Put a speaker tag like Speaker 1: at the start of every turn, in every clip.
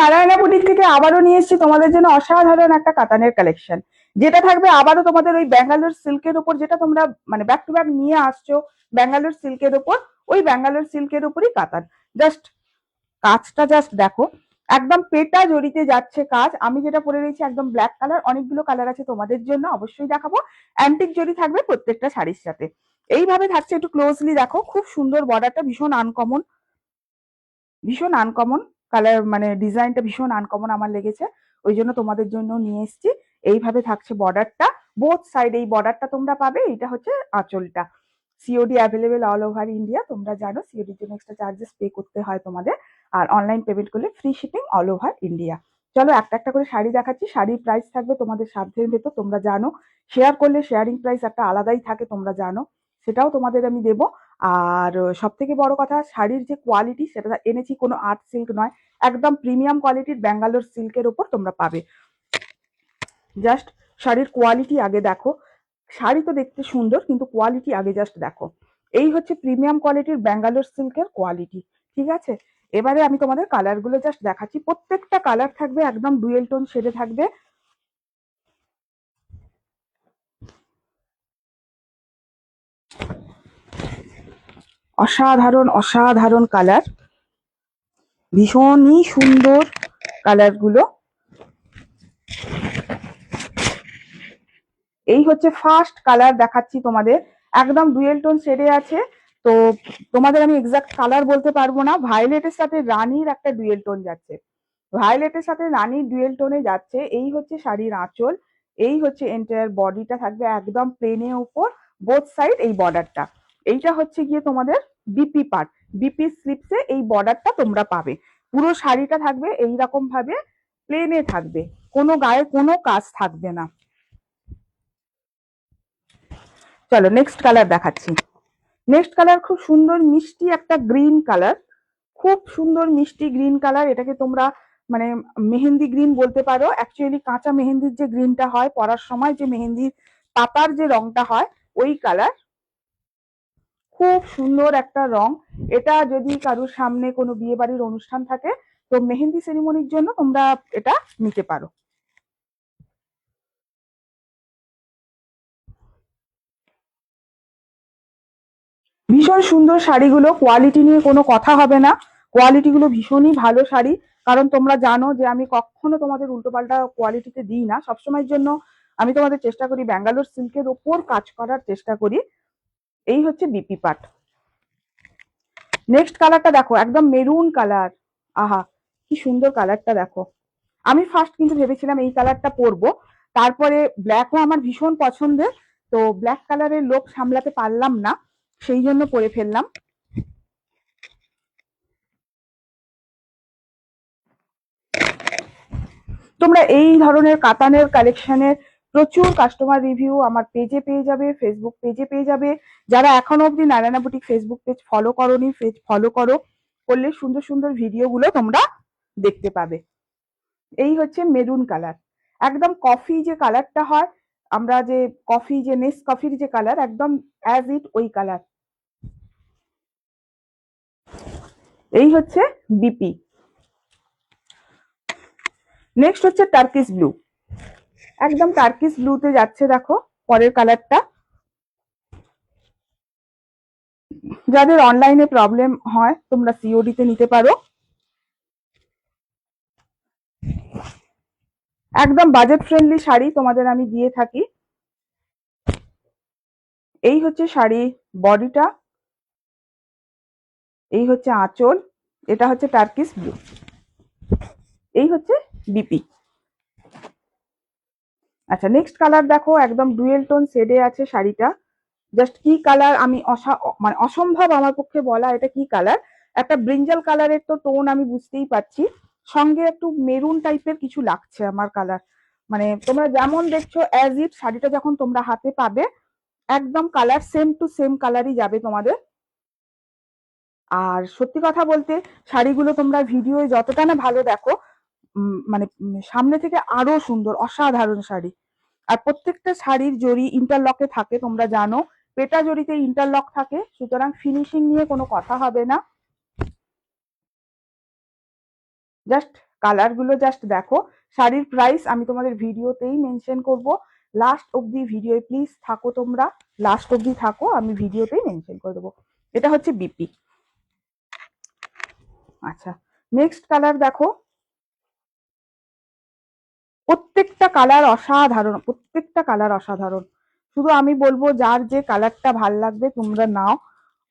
Speaker 1: Narayana boutique থেকে আবারও নিয়ে এসেছি তোমাদের জন্য অসাধারণ একটা কাতানের কালেকশন, যেটা থাকবে আবারও তোমাদের ওই ব্যাঙ্গালোর সিল্কের উপর, যেটা তোমরা মানে ব্যাক টু ব্যাক নিয়ে আসছো ব্যাঙ্গালোর সিল্কের উপর, ওই ব্যাঙ্গালোর সিল্কের উপরই কাতান। জাস্ট কাজটা জাস্ট দেখো, একদম পেটা জড়িতে যাচ্ছে কাজ। আমি যেটা পরে রয়েছি একদম ব্ল্যাক কালার, অনেকগুলো কালার আছে তোমাদের জন্য, অবশ্যই দেখাবো। অ্যান্টিক জড়ি থাকবে প্রত্যেকটা শাড়ির সাথে। এইভাবে থাকছে, একটু ক্লোজলি দেখো, খুব সুন্দর বর্ডারটা, ভীষণ আনকমন, ভীষণ আনকমন কালার, মানে ডিজাইনটা ভীষণ আনকমন আমার লেগেছে, ওই জন্য তোমাদের জন্য নিয়ে এসেছি। এইভাবে থাকছে বর্ডারটা, বোথ সাইড এই বর্ডারটা তোমরা পাবে। এটা হচ্ছে আঁচলটা। COD available all over India, তোমরা জানো সিওডির জন্য এক্সট্রা চার্জেস পে করতে হয় তোমাদের, আর অনলাইন পেমেন্ট করলে free shipping all over India. চলো একটা একটা করে শাড়ি দেখাচ্ছি। শাড়ির প্রাইস থাকবে তোমাদের সাধ্যের ভেতর, তোমরা জানো শেয়ার করলে শেয়ারিং প্রাইস একটা আলাদাই থাকে, তোমরা জানো, সেটাও তোমাদের আমি দেবো। আর সব থেকে বড় কথা, শাড়ির যে কোয়ালিটি সেটা এনেছি কোনো আর্ট সিল্ক নয়, একদম প্রিমিয়াম কোয়ালিটির ব্যাঙ্গালোর সিল্কের উপর তোমরা পাবে। জাস্ট শাড়ির কোয়ালিটি আগে দেখো, শাড়ি তো দেখতে সুন্দর কিন্তু কোয়ালিটি আগে জাস্ট দেখো। এই হচ্ছে প্রিমিয়াম কোয়ালিটির ব্যাঙ্গালোর সিল্কের কোয়ালিটি, ঠিক আছে। এবারে আমি তোমাদের কালার গুলো জাস্ট দেখাচ্ছি। প্রত্যেকটা কালার থাকবে একদম ডুয়েল টোন শেডে থাকবে। অসাধারণ অসাধারণ কালার, ভীষণই সুন্দর কালার গুলো। এই হচ্ছে ফার্স্ট কালার দেখাচ্ছি তোমাদের, একদম ডুয়েল টোন শেডে আছে। তো তোমাদের আমি এক্সাক্ট কালার বলতে পারবো না। ভায়োলেটের সাথে রানীর একটা ডুয়েল টোন যাচ্ছে, ভায়োলেটের সাথে রানীর ডুয়েল টোনে যাচ্ছে। এই হচ্ছে শাড়ির আঁচল, এই হচ্ছে এন্টায়ার বডিটা থাকবে একদম প্লেনের উপর, বোথ সাইড এই বর্ডারটা। এইটা হচ্ছে গিয়ে তোমাদের বিপি পার্ট, বিপি স্লিপসে এই বর্ডারটা তোমরা পাবে। পুরো শাড়িটা থাকবে এইরকম ভাবে প্লেনে থাকবে, কোনো গায়ে কোনো কাজ থাকবে না। চলো নেক্সট কালার দেখাচ্ছি। নেক্সট কালার খুব সুন্দর মিষ্টি একটা গ্রিন কালার, খুব সুন্দর মিষ্টি গ্রিন কালার। এটাকে তোমরা মানে মেহেন্দি গ্রিন বলতে পারো। অ্যাকচুয়ালি কাঁচা মেহেন্দির যে গ্রিনটা হয়, পরার সময় যে মেহেন্দির পাতার যে রংটা হয়, ওই কালার। খুব সুন্দর একটা রং। এটা যদি কারোর সামনে কোনো বিয়ে বাড়ির অনুষ্ঠান থাকে, তো মেহেন্দি সেরিমনির জন্য তোমরা এটা নিতে পারো। ভীষণ সুন্দর শাড়িগুলো, কোয়ালিটি নিয়ে কোনো কথা হবে না, কোয়ালিটি গুলো ভীষণই ভালো শাড়ি। কারণ তোমরা জানো যে আমি কখনো তোমাদের উল্টোপাল্টা কোয়ালিটিতে দিই না, সবসময়ের জন্য আমি তোমাদের চেষ্টা করি ব্যাঙ্গালোর সিল্কের ওপর কাজ করার চেষ্টা করি। এই হচ্ছে বিপি পাট। নেক্সট কালারটা দেখো, একদম মেরুন কালার। আহা, কি সুন্দর কালারটা দেখো। আমি ফার্স্ট কিন্তু ভেবেছিলাম এই কালারটা পরবো, তারপরে ব্ল্যাকও আমার ভীষণ পছন্দের, তো ব্ল্যাক কালারের লোক সামলাতে পারলাম না, সেই জন্য পরে ফেললাম। তোমরা এই ধরনের কাতানের কালেকশনের প্রচুর কাস্টমার রিভিউ আমার পেজে পেয়ে যাবে, ফেসবুক পেজে পেয়ে যাবে। যারা এখনো অবধি Narayana boutique Facebook page follow করোনি, পেজ ফলো করো, করলে সুন্দর সুন্দর ভিডিওগুলো তোমরা দেখতে পাবে। এই হচ্ছে মেরুন কালার, একদম কফি যে কালারটা হয়, আমরা যে কফি, যে নেস কফির যে কালার, একদম অ্যাজ ইট ওই কালার। এই হচ্ছে বিপি। নেক্সট হচ্ছে টার্কিশ ব্লু, একদম টার্কিশ ব্লুতে যাচ্ছে দেখো পরের কালারটা। যাদের অনলাইনে প্রবলেম হয় তোমরা সিওডি তে নিতে পারো। একদম বাজেট ফ্রেন্ডলি শাড়ি তোমাদের আমি দিয়ে থাকি। এই হচ্ছে শাড়ি বডিটা, এই হচ্ছে আঁচল, এটা হচ্ছে টার্কিশ ব্লু, এই হচ্ছে বিপি। আচ্ছা নেক্সট কালার দেখো, একদম ডুয়েল টোন শেডে আছে শাড়িটা। জাস্ট কি কালার, আমি মানে অসম্ভব আমার পক্ষে বলা এটা কি কালার। একটা ব্রিঞ্জাল কালারের তো টোন আমি বুঝতেই পারছি, সঙ্গে একটু মেরুন টাইপের কিছু লাগছে আমার কালার। মানে তোমরা যেমন দেখছো অ্যাজ ইট, শাড়িটা যখন তোমরা হাতে পাবে একদম কালার সেম টু সেম কালারই যাবে তোমাদের। আর সত্যি কথা বলতে শাড়িগুলো তোমরা ভিডিওে যতটা না ভালো দেখো, মানে সামনে থেকে আরো সুন্দর, অসাধারণ শাড়ি। আর প্রত্যেকটা শাড়ির জড়ি ইন্টারলকে থাকে, তোমরা জানো পেটা জড়িতে ইন্টারলক থাকে, সুতরাং ফিনিশিং নিয়ে কোনো কথা হবে না। জাস্ট কালার গুলো জাস্ট দেখো। শাড়ির প্রাইস আমি তোমাদের ভিডিওতেই মেনশন করব, লাস্ট অবধি ভিডিও প্লিজ থাকো, তোমরা লাস্ট অবধি থাকো, আমি ভিডিওতেই মেনশন করে দেবো। এটা হচ্ছে বিপি। আচ্ছা, নেক্সট কালার দেখো, প্রত্যেকটা কালার অসাধারণ, প্রত্যেকটা কালার অসাধারণ। শুধু আমি বলবো যার যে কালারটা ভাল লাগবে তোমরা নাও,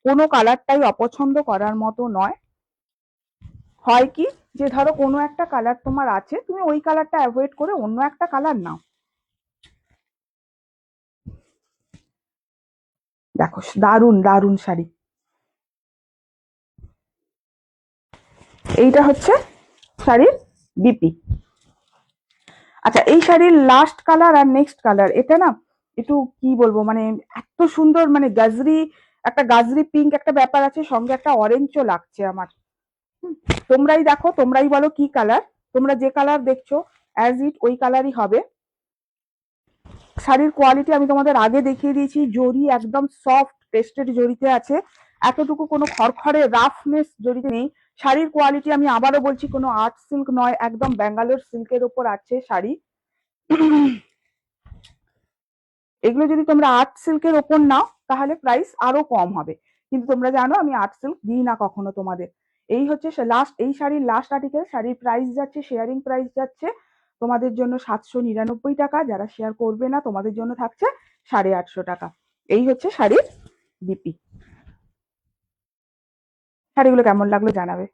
Speaker 1: কোনো কালারটাই অপছন্দ করার মতো নয়। হয় কি যে ধরো কোনো একটা কালার তোমার আছে, তুমি ওই কালারটা অ্যাভয়েড করে অন্য একটা কালার নাও। দেখো দারুণ দারুণ শাড়ি। এইটা হচ্ছে শাড়ির বিপি। আচ্ছা, এই শাড়ির লাস্ট কালার আর নেক্সট কালার, এটা না একটু কি বলবো, মানে এত সুন্দর, মানে গাজরি, একটা গাজরি পিঙ্ক একটা ব্যাপার আছে, সঙ্গে একটা অরেঞ্জও লাগছে আমার। তোমরাই দেখো, তোমরাই বলো কি কালার। তোমরা যে কালার দেখছো অ্যাজ ইট ওই কালারই হবে। শাড়ির কোয়ালিটি আমি তোমাদের আগে দেখিয়ে দিয়েছি, জরি একদম সফট পেস্টেড জরিতে আছে, এতটুকু কোনো খড়খড়ে রাফনেস জরিতে নেই। শাড়ির কোয়ালিটি আমি আবারও বলছি, কোনো আর্ট সিল্ক নয়, একদম ব্যাঙ্গালোর সিল্কের ওপর আছে শাড়ি। এগুলো যদি তোমরা আর্ট সিল্কের ওপর নাও তাহলে প্রাইস আরো কম হবে, কিন্তু তোমরা জানো আমি আর্ট সিল্ক দিই না কখনো তোমাদের। এই হচ্ছে লাস্ট, এই শাড়ির লাস্ট আর্টিকেল। শাড়ির প্রাইস যাচ্ছে, শেয়ারিং প্রাইস যাচ্ছে তোমাদের জন্য 799 টাকা, যারা শেয়ার করবে না তোমাদের জন্য থাকছে 850 টাকা। এই হচ্ছে শাড়ির বিপি। শাড়িগুলো কেমন লাগলো জানাবে।